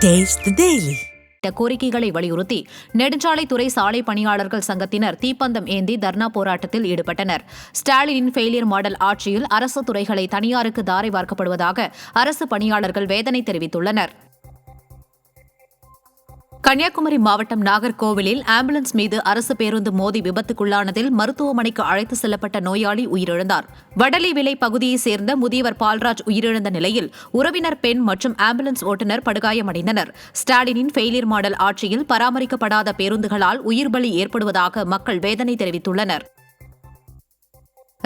Taste the Daily. கோரிக்கைகளை வலியுறுத்தி நெடுஞ்சாலைத்துறை சாலை பணியாளர்கள் சங்கத்தினர் தீப்பந்தம் ஏந்தி தர்ணா போராட்டத்தில் ஈடுபட்டனர். ஸ்டாலினின் ஃபெயிலியர் மாடல் ஆட்சியில் அரசு துறைகளை தனியாருக்கு தாரை வார்க்கப்படுவதாக அரசு பணியாளர்கள் வேதனை தெரிவித்துள்ளனர். கன்னியாகுமரி மாவட்டம் நாகர்கோவிலில் ஆம்புலன்ஸ் மீது அரசு பேருந்து மோதி விபத்துக்குள்ளானதில் மருத்துவமனைக்கு அழைத்து செல்லப்பட்ட நோயாளி உயிரிழந்தார். வடலிவிளை பகுதியைச் சேர்ந்த முதியவர் பால்ராஜ் உயிரிழந்த நிலையில் உறவினர் பெண் மற்றும் ஆம்புலன்ஸ் ஓட்டுநர் படுகாயமடைந்தனர். ஸ்டாலினின் ஃபெயிலியர் மாடல் ஆட்சியில் பராமரிக்கப்படாத பேருந்துகளால் உயிர்பலி ஏற்படுவதாக மக்கள் வேதனை தெரிவித்துள்ளனர்.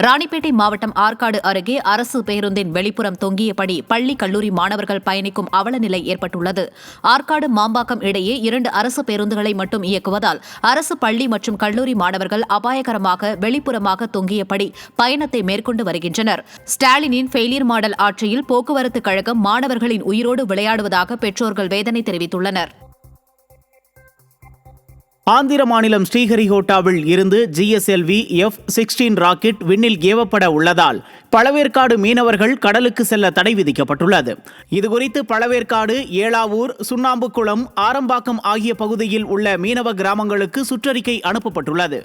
ராணிப்பேட்டை மாவட்டம் ஆற்காடு அருகே அரசு பேருந்தின் வெளிப்புறம் தொங்கியபடி பள்ளி கல்லூரி மாணவர்கள் பயணிக்கும் அவலநிலை ஏற்பட்டுள்ளது. ஆற்காடு மாம்பாக்கம் இடையே 2 அரசு பேருந்துகளை மட்டும் இயக்குவதால் அரசு பள்ளி மற்றும் கல்லூரி மாணவர்கள் அபாயகரமாக வெளிப்புறமாக தொங்கியபடி பயணத்தை மேற்கொண்டு வருகின்றனர். ஸ்டாலினின் ஃபெயிலியர் மாடல் ஆட்சியில் போக்குவரத்து கழகம் மாணவர்களின் உயிரோடு விளையாடுவதாக பெற்றோர்கள் வேதனை தெரிவித்துள்ளனர். ஆந்திர மாநிலம் ஸ்ரீஹரிகோட்டாவில் இருந்து GSLV F-16 ராக்கெட் விண்ணில் ஏவப்பட உள்ளதால் பழவேற்காடு மீனவர்கள் கடலுக்கு செல்ல தடை விதிக்கப்பட்டுள்ளது. இதுகுறித்து பழவேற்காடு, ஏலாவூர், சுண்ணாம்புக்குளம், ஆரம்பாக்கம் ஆகிய பகுதியில் உள்ள மீனவ கிராமங்களுக்கு சுற்றறிக்கை அனுப்பப்பட்டுள்ளது.